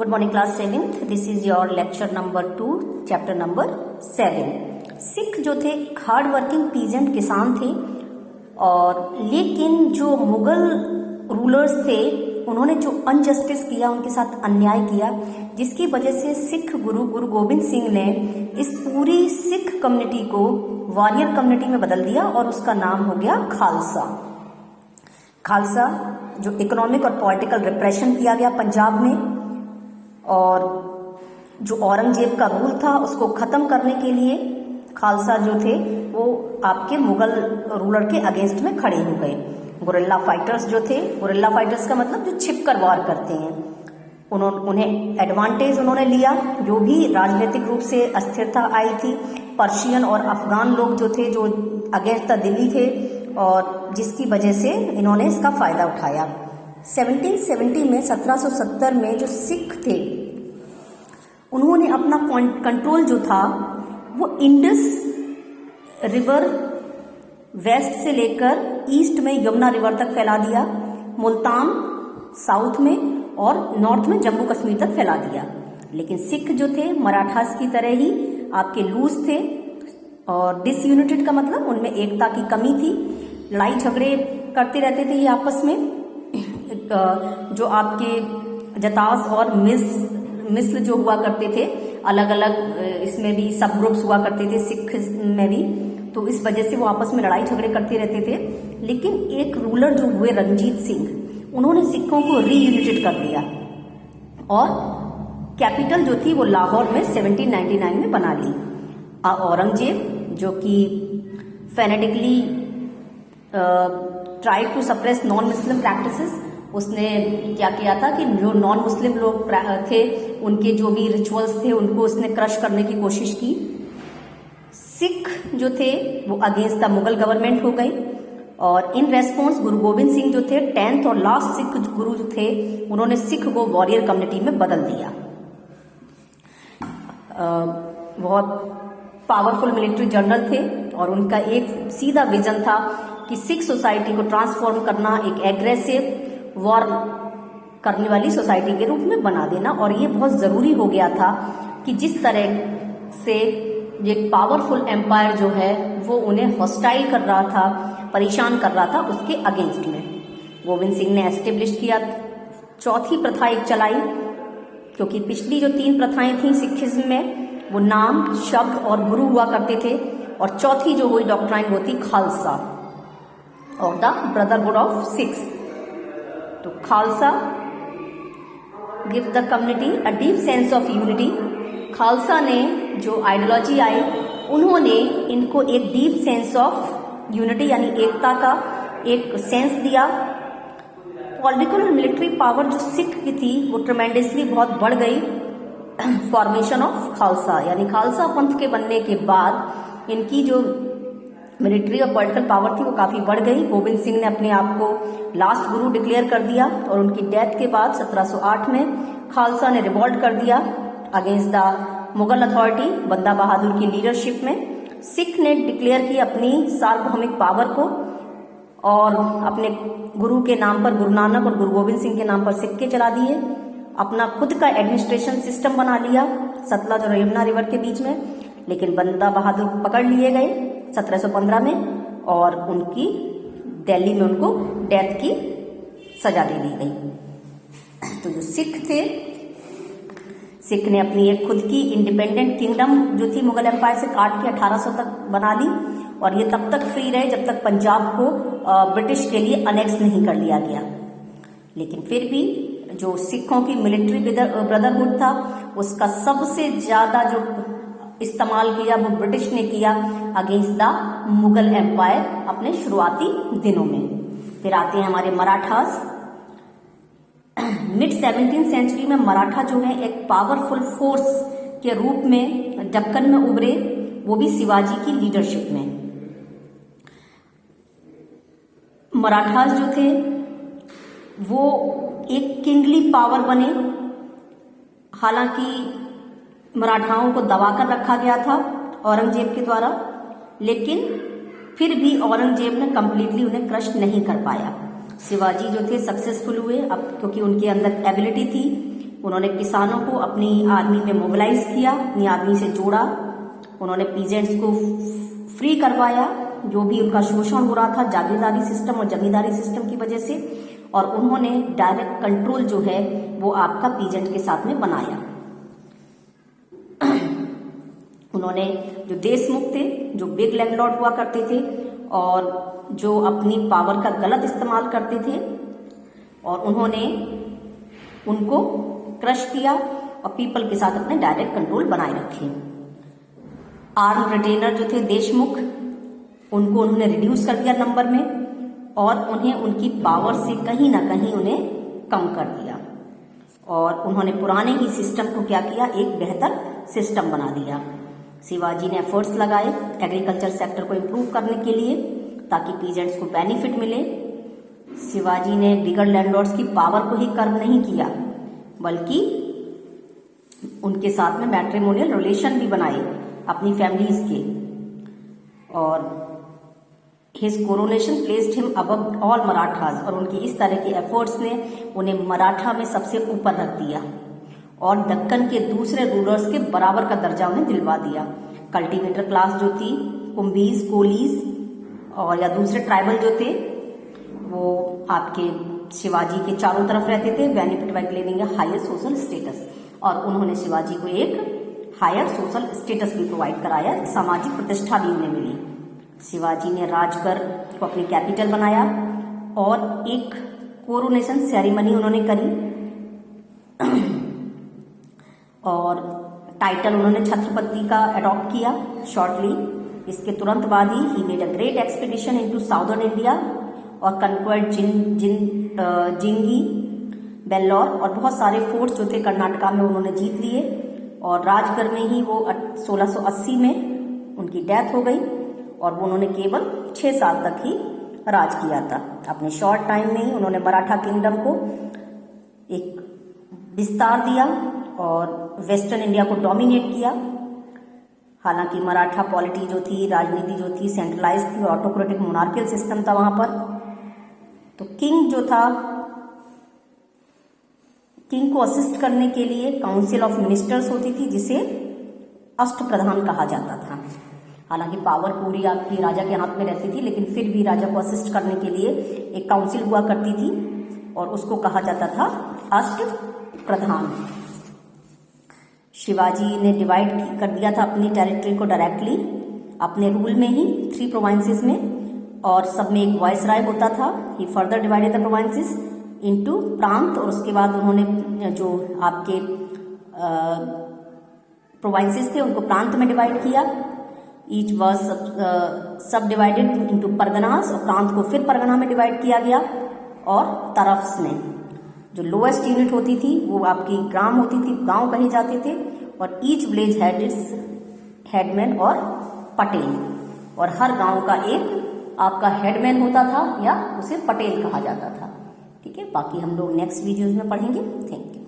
Good morning class 7th। This is your lecture number 2 chapter number 7। Sikh जो थे hard working peasant किसान थे, और लेकिन जो मुगल रूलर्स थे उन्होंने जो अनजस्टिस किया, उनके साथ अन्याय किया, जिसकी वजह से सिख गुरु गोविंद सिंह ने इस पूरी सिख कम्युनिटी को वॉरियर कम्युनिटी में बदल दिया और उसका नाम हो गया खालसा। खालसा जो इकोनॉमिक और पॉलिटिकल रिप्रेशन किया गया पंजाब में, और जो औरंगजेब का रूल था उसको ख़त्म करने के लिए खालसा जो थे वो आपके मुगल रूलर के अगेंस्ट में खड़े हो गए। गुरिल्ला फाइटर्स जो थे, गुरिल्ला फाइटर्स का मतलब जो छिपकर वार करते हैं, उन्हें एडवांटेज उन्होंने लिया। जो भी राजनीतिक रूप से अस्थिरता आई थी, पर्शियन और अफगान लोग जो थे जो अगेंस्ट द दिल्ली थे, और जिसकी वजह से इन्होंने इसका फ़ायदा उठाया। 1770 में 1770 में जो सिख थे उन्होंने अपना कंट्रोल जो था वो इंडस रिवर वेस्ट से लेकर ईस्ट में यमुना रिवर तक फैला दिया, मुल्तान साउथ में और नॉर्थ में जम्मू कश्मीर तक फैला दिया। लेकिन सिख जो थे मराठास की तरह ही आपके लूज थे, और डिसयूनिटेड का मतलब उनमें एकता की कमी थी। लड़ाई झगड़े करते रहते थे ये आपस में। जो आपके जतास और मिस्र जो हुआ करते थे, अलग अलग इसमें भी सब ग्रुप्स हुआ करते थे सिख में भी, तो इस वजह से वो आपस में लड़ाई झगड़े करते रहते थे। लेकिन एक रूलर जो हुए रणजीत सिंह, उन्होंने सिखों को रीयूनिटेड कर दिया और कैपिटल जो थी वो लाहौर में 1799 में बना ली। औरंगजेब जो कि fanatically try to suppress non Muslim practices, उसने क्या किया था कि जो नॉन मुस्लिम लोग थे उनके जो भी रिचुअल्स थे उनको उसने क्रश करने की कोशिश की। सिख जो थे वो अगेंस्ट द मुगल गवर्नमेंट हो गए, और इन रेस्पॉन्स गुरु गोविंद सिंह जो थे 10th और लास्ट सिख गुरु जो थे उन्होंने सिख को वॉरियर कम्युनिटी में बदल दिया। बहुत पावरफुल मिलिट्री जनरल थे और उनका एक सीधा विजन था कि सिख सोसाइटी को ट्रांसफॉर्म करना, एक एग्रेसिव वॉर करने वाली सोसाइटी के रूप में बना देना। और ये बहुत ज़रूरी हो गया था कि जिस तरह से ये पावरफुल एम्पायर जो है वो उन्हें हॉस्टाइल कर रहा था, परेशान कर रहा था, उसके अगेंस्ट में गोविंद सिंह ने एस्टेब्लिश किया चौथी प्रथा एक चलाई, क्योंकि पिछली जो 3 प्रथाएं थी सिखिज्म में वो नाम, शब्द और गुरु हुआ करते थे, और चौथी जो हुई डॉक्ट्राइन वो थी खालसा और द ब्रदरहुड ऑफ सिख्स। तो Khalsa give the community a deep sense of unity. Khalsa ने जो आइडियोलॉजी आई उन्होंने इनको एक डीप सेंस ऑफ यूनिटी यानी एकता का एक सेंस दिया। पॉलिटिकल और मिलिट्री पावर जो सिख की थी वो ट्रेमेंडसली बहुत बढ़ गई फॉर्मेशन ऑफ खालसा, यानी खालसा पंथ के बनने के बाद इनकी जो मिलिट्री और पॉलिटिकल पावर थी वो काफ़ी बढ़ गई। गोविंद सिंह ने अपने आप को लास्ट गुरु डिक्लेयर कर दिया, और उनकी डेथ के बाद 1708 में खालसा ने रिवॉल्ट कर दिया अगेंस्ट द मुगल अथॉरिटी बंदा बहादुर की लीडरशिप में। सिख ने डिक्लेयर की अपनी सार्वभौमिक पावर को, और अपने गुरु के नाम पर गुरु नानक और गुरु गोविंद सिंह के नाम पर सिक्के चला दिए, अपना खुद का एडमिनिस्ट्रेशन सिस्टम बना लिया सतलज और यमुना रिवर के बीच में। लेकिन बंदा बहादुर पकड़ लिए गए 1715 में, और उनकी दिल्ली में उनको डेथ की सजा दे दी गई। तो जो सिख थे, सिख ने अपनी एक खुद की इंडिपेंडेंट किंगडम जो थी मुगल एम्पायर से काट के 1800 तक बना ली, और ये तब तक फ्री रहे जब तक पंजाब को ब्रिटिश के लिए अनेक्स नहीं कर लिया गया। लेकिन फिर भी जो सिखों की मिलिट्री ब्रदरहुड था उसका सबसे ज़्यादा जो इस्तेमाल किया वो ब्रिटिश ने किया अगेंस्ट द मुगल एम्पायर अपने शुरुआती दिनों में। फिर आते हैं हमारे मराठास। मिड 17th सेंचुरी में मराठा जो है एक पावरफुल फोर्स के रूप में दक्कन में उभरे, वो भी शिवाजी की लीडरशिप में। मराठास जो थे वो एक किंगली पावर बने। हालांकि मराठाओं को दबाकर रखा गया था औरंगजेब के द्वारा, लेकिन फिर भी औरंगजेब ने कंप्लीटली उन्हें क्रश नहीं कर पाया। शिवाजी जो थे सक्सेसफुल हुए, अब क्योंकि उनके अंदर एबिलिटी थी उन्होंने किसानों को अपनी आर्मी में मोबिलाइज किया, अपनी आर्मी से जोड़ा। उन्होंने पीजेंट्स को फ्री करवाया, जो भी उनका शोषण हो रहा था जागीरदारी सिस्टम और जमींदारी सिस्टम की वजह से, और उन्होंने डायरेक्ट कंट्रोल जो है वो आपका पीजेंट के साथ में बनाया। उन्होंने जो देशमुख थे, जो बिग लैंडलॉर्ड हुआ करते थे और जो अपनी पावर का गलत इस्तेमाल करते थे, और उन्होंने उनको क्रश किया और पीपल के साथ अपने डायरेक्ट कंट्रोल बनाए रखे। आर्म रिटेनर जो थे देशमुख, उनको उन्होंने रिड्यूस कर दिया नंबर में और उन्हें उनकी पावर से कहीं ना कहीं उन्हें कम कर दिया, और उन्होंने पुराने ही सिस्टम को क्या किया, एक बेहतर सिस्टम बना दिया। शिवाजी ने एफर्ट्स लगाए एग्रीकल्चर सेक्टर को इम्प्रूव करने के लिए ताकि पीजेंट्स को बेनिफिट मिले। शिवाजी ने बिगर लैंडलॉर्ड्स की पावर को ही कर्व नहीं किया, बल्कि उनके साथ में मैट्रिमोनियल रिलेशन भी बनाए अपनी फैमिलीज के, और his coronation placed him above all Marathas, और उनकी इस तरह के एफर्ट्स ने उन्हें मराठा में सबसे ऊपर रख दिया और दक्कन के दूसरे रूलर्स के बराबर का दर्जा उन्हें दिलवा दिया। कल्टीवेटर क्लास जो थी, कुंभीज, कोलीज और या दूसरे ट्राइबल जो थे, वो आपके शिवाजी के चारों तरफ रहते थे, benefit by claiming a higher social status, और उन्होंने शिवाजी को एक हायर सोशल स्टेटस भी प्रोवाइड कराया, सामाजिक प्रतिष्ठा भी उन्हें मिली। शिवाजी ने राजगढ़ को अपनी कैपिटल बनाया और एक कोरोनेशन सेरेमनी उन्होंने करी, और टाइटल उन्होंने छत्रपति का अडॉप्ट किया शॉर्टली। इसके तुरंत बाद he made a great expedition into southern India और कन्क्वर्ड जिंगी, बेल्लौर, और बहुत सारे फोर्ट्स जो थे कर्नाटका में उन्होंने जीत लिए, और राजगढ़ में ही वो 1680 में उनकी डेथ हो गई, और वो उन्होंने केवल 6 साल तक ही राज किया था। अपने शॉर्ट टाइम में ही उन्होंने मराठा किंगडम को एक विस्तार दिया और वेस्टर्न इंडिया को डोमिनेट किया। हालांकि मराठा पॉलिटी जो थी, राजनीति जो थी, सेंट्रलाइज थी, ऑटोक्रेटिक मोनार्कियल सिस्टम था वहां पर। तो किंग जो था, किंग को असिस्ट करने के लिए काउंसिल ऑफ मिनिस्टर्स होती थी, जिसे अष्टप्रधान कहा जाता था। हालांकि पावर पूरी आपकी राजा के हाथ में रहती थी, लेकिन फिर भी राजा को असिस्ट करने के लिए एक काउंसिल हुआ करती थी और उसको कहा जाता था अष्टप्रधान। शिवाजी ने डिवाइड कर दिया था अपनी टेरिटरी को डायरेक्टली अपने रूल में ही 3 प्रोविंसेस में, और सब में एक वाइस राय होता था। He further divided the provinces into प्रांत, और उसके बाद उन्होंने जो आपके प्रोविंसेस थे उनको प्रांत में डिवाइड किया। ईच वॉज सब डिवाइडेड इनटू परगनास, और प्रांत को फिर परगना में डिवाइड किया गया। और तरफ्स में जो लोएस्ट यूनिट होती थी वो आपकी ग्राम होती थी, गांव कहे जाते थे, और each village had it's headman और पटेल, और हर गांव का एक आपका हेडमैन होता था या उसे पटेल कहा जाता था। ठीक है, बाकी हम लोग नेक्स्ट वीडियोज में पढ़ेंगे। Thank you.